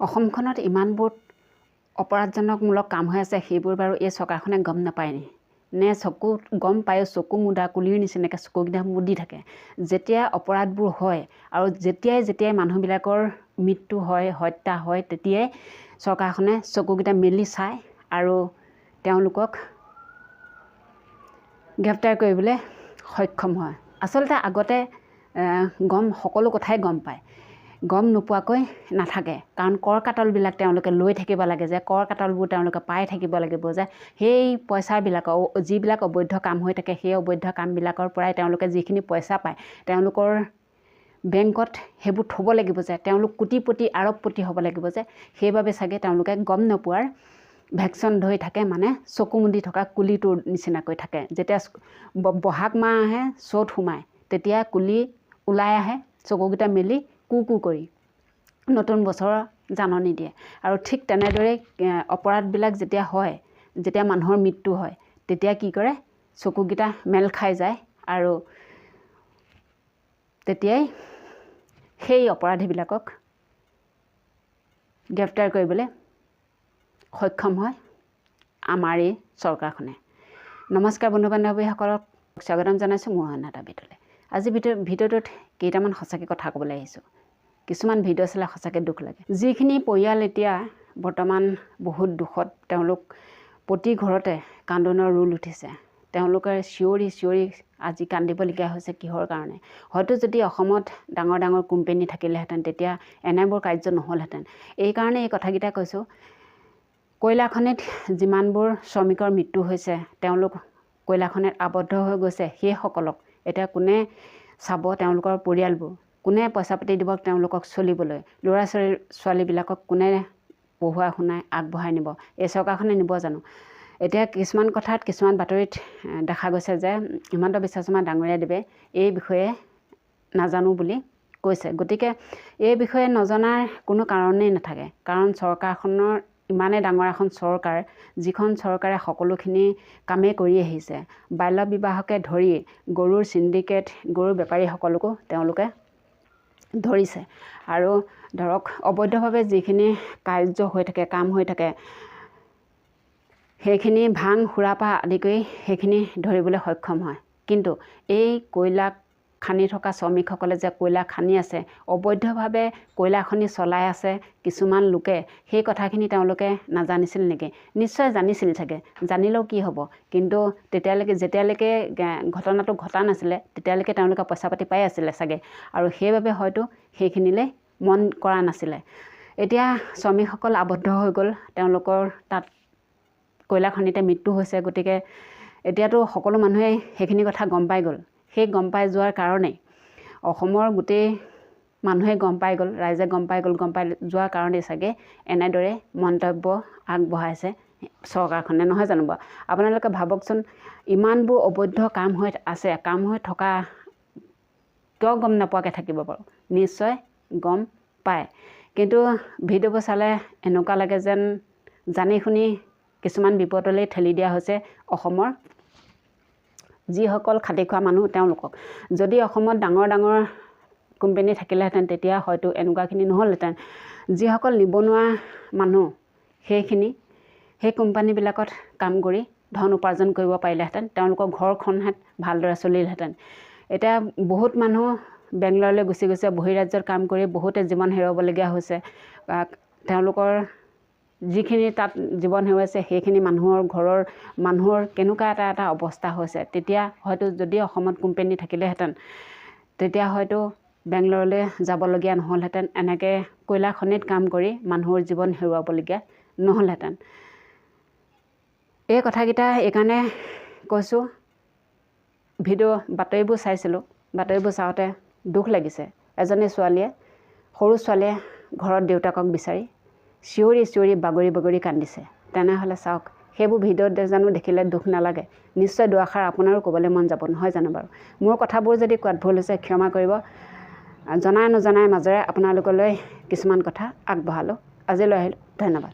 অসমখনত ইমানবোৰ অপৰাধজনকমূলক কাম হৈ আছে, সেইবোৰ বাৰু এই চৰকাৰখনে গম নাপায় নে চকু গম পায়, চকু মুদা কুলিৰ নিচিনাকৈ চকুকেইটা মুদি থাকে। যেতিয়া অপৰাধবোৰ হয় আৰু যেতিয়াই মানুহবিলাকৰ মৃত্যু হয়, হত্যা হয়, তেতিয়াই চৰকাৰখনে চকুকেইটা মেলি চায় আৰু তেওঁলোকক গ্ৰেপ্তাৰ কৰিবলৈ সক্ষম হয়। আচলতে আগতে সকলো কথাই গম পায়, গম নোপোৱাকৈ নাথাকে। কাৰণ কৰ কাটলবিলাক তেওঁলোকে লৈ থাকিব লাগে, যে কৰ কাটলবোৰ তেওঁলোকে পাই থাকিব লাগিব, যে সেই পইচাবিলাকৰ যিবিলাক অবৈধ কাম হৈ থাকে, সেই অবৈধ কামবিলাকৰ পৰাই তেওঁলোকে যিখিনি পইচা পায় তেওঁলোকৰ বেংকত সেইবোৰ থ'ব লাগিব, যে তেওঁলোক কোটিপতি আৰবপতি হ'ব লাগিব, যে সেইবাবে চাগে তেওঁলোকে গম নোপোৱাৰ ভেকচন ধৰি থাকে, মানে চকু মুদি থকা কুলিটোৰ নিচিনাকৈ থাকে। যেতিয়া বহাগ মাহ আহে, চ'ত সোমায়, তেতিয়া কুলি ওলাই আহে চকুকেইটা মেলি কু কৰি নতুন বছৰৰ জাননী দিয়ে। আৰু ঠিক তেনেদৰে অপৰাধবিলাক যেতিয়া হয়, যেতিয়া মানুহৰ মৃত্যু হয়, তেতিয়া কি কৰে, চকুকেইটা মেল খাই যায় আৰু তেতিয়াই সেই অপৰাধীবিলাকক গ্ৰেপ্তাৰ কৰিবলৈ সক্ষম হয় আমাৰ এই চৰকাৰখনে। নমস্কাৰ বন্ধু বান্ধৱীসকলক স্বাগতম জনাইছোঁ মোৰ অন্য এটা ভিডিঅ'লৈ। আজি ভিডিঅ'টোত কেইটামান সঁচাকৈ কথা ক'বলৈ আহিছোঁ। কিছুমান ভিডিঅ' চালে সঁচাকৈ দুখ লাগে। যিখিনি পৰিয়াল এতিয়া বৰ্তমান বহুত দুখত, তেওঁলোক প্ৰতি ঘৰতে কান্দোনৰ ৰোল উঠিছে। তেওঁলোকে চিঞৰি আজি কান্দিবলগীয়া হৈছে কিহৰ কাৰণে? হয়তো যদি অসমত ডাঙৰ ডাঙৰ কোম্পানী থাকিলেহেঁতেন, তেতিয়া এনেবোৰ কাৰ্য নহ'লহেঁতেন। এইকাৰণে এই কথাকেইটা কৈছোঁ। কয়লাখনিত যিমানবোৰ শ্ৰমিকৰ মৃত্যু হৈছে, তেওঁলোক কয়লাখনিত আবদ্ধ হৈ গৈছে, সেইসকলক এতিয়া কোনে চাব? তেওঁলোকৰ পৰিয়ালবোৰ কোনে পইচা পাতি দিব তেওঁলোকক চলিবলৈ? ল'ৰা ছোৱালীবিলাকক কোনে পঢ়ুৱাই শুনাই আগবঢ়াই নিব? এই চৰকাৰখনে নিব জানো? এতিয়া কিছুমান কথাত, কিছুমান বাতৰিত দেখা গৈছে যে হিমন্ত বিশ্ব শৰ্মা ডাঙৰীয়াদেৱে এই বিষয়ে নাজানো বুলি কৈছে। গতিকে এই বিষয়ে নজনাৰ কোনো কাৰণেই নাথাকে। কাৰণ চৰকাৰখনৰ ইমানেই ডাঙৰ এখন চৰকাৰ, যিখন চৰকাৰে সকলোখিনি কামেই কৰি আহিছে। বাল্য বিবাহকে ধৰি গৰুৰ চিণ্ডিকেট, গৰুৰ বেপাৰীসকলকো তেওঁলোকে ধৰিছে। আৰু ধৰক অবৈধভাৱে যিখিনি কাৰ্য হৈ থাকে, কাম হৈ থাকে, সেইখিনি ভাং সুৰাপা আদি কৰি সেইখিনি ধৰিবলৈ সক্ষম হয়। কিন্তু এই কয়লা খানি থকা শ্ৰমিকসকলে যে কয়লা খানি আছে, অবৈধভাৱে কয়লা খনি চলাই আছে কিছুমান লোকে, সেই কথাখিনি তেওঁলোকে নাজানিছিল নেকি? নিশ্চয় জানিছিল চাগে। জানিলেও কি হ'ব? কিন্তু যেতিয়ালৈকে ঘটনাটো ঘটা নাছিলে, তেতিয়ালৈকে তেওঁলোকে পইচা পাতি পাই আছিলে চাগে, আৰু সেইবাবে হয়তো সেইখিনিলৈ মন কৰা নাছিলে। এতিয়া শ্ৰমিকসকল আবদ্ধ হৈ গ'ল, তেওঁলোকৰ তাত কয়লা খনিতে মৃত্যু হৈছে। গতিকে এতিয়াতো সকলো মানুহে সেইখিনি কথা গম পাই গ'ল। সেই গম পাই যোৱাৰ কাৰণেই অসমৰ গোটেই মানুহে গম পাই গ'ল, ৰাইজে গম পাই যোৱাৰ কাৰণেই চাগে এনেদৰে মন্তব্য আগবঢ়াইছে চৰকাৰখনে, নহয় জানো বাৰু? আপোনালোকে ভাবকচোন, ইমানবোৰ অবৈধ কাম হৈ আছে, কাম হৈ থকা কিয় গম নোপোৱাকৈ থাকিব বাৰু? নিশ্চয় গম পায়। কিন্তু ভিডিঅ'বোৰ চালে এনেকুৱা লাগে যেন জানি শুনি কিছুমান বিপদলৈ ঠেলি দিয়া হৈছে অসমৰ যিসকল খাটি খোৱা মানুহ তেওঁলোকক। যদি অসমত ডাঙৰ ডাঙৰ কোম্পানী থাকিলেহেঁতেন, তেতিয়া হয়তো এনেকুৱাখিনি নহ'লহেঁতেন। যিসকল নিবনুৱা মানুহ, সেই কোম্পানীবিলাকত কাম কৰি ধন উপাৰ্জন কৰিব পাৰিলেহেঁতেন, তেওঁলোকৰ ঘৰখনহেঁত ভালদৰে চলিলহেঁতেন। এতিয়া বহুত মানুহ বেংগলৰলৈ গুচি গৈছে, বহিৰাজ্যত কাম কৰি বহুতে জীৱন হেৰুৱাবলগীয়া হৈছে। তেওঁলোকৰ যিখিনি তাত জীৱন হেৰুৱাইছে, সেইখিনি ঘৰৰ মানুহৰ কেনেকুৱা এটা অৱস্থা হৈছে। তেতিয়া হয়তো যদি অসমত কোম্পানী থাকিলেহেঁতেন, তেতিয়া হয়তো বেংগলৰলৈ যাবলগীয়া নহ'লহেঁতেন, এনেকৈ কয়লা খনিত কাম কৰি মানুহৰ জীৱন হেৰুৱাবলগীয়া নহ'লহেঁতেন। এই কথাকেইটা এইকাৰণে কৈছোঁ, বাতৰিবোৰ চাইছিলোঁ। বাতৰিবোৰ চাওঁতে দুখ লাগিছে। এজনী ছোৱালীয়ে, সৰু ছোৱালীয়ে ঘৰত দেউতাকক বিচাৰি চিঞৰি বাগৰি কান্দিছে। তেনেহ'লে চাওক, সেইবোৰ ভিডিঅ'ত জানো দেখিলে দুখ নালাগে? নিশ্চয় দুআষাৰ আপোনাৰো ক'বলৈ মন যাব, নহয় জানো বাৰু? মোৰ কথাবোৰ যদি কোৱাত ভুল হৈছে ক্ষমা কৰিব। জনাই নজনাই মাজেৰে আপোনালোকলৈ কিছুমান কথা আগবঢ়ালোঁ। আজিলৈ আহিলোঁ, ধন্যবাদ।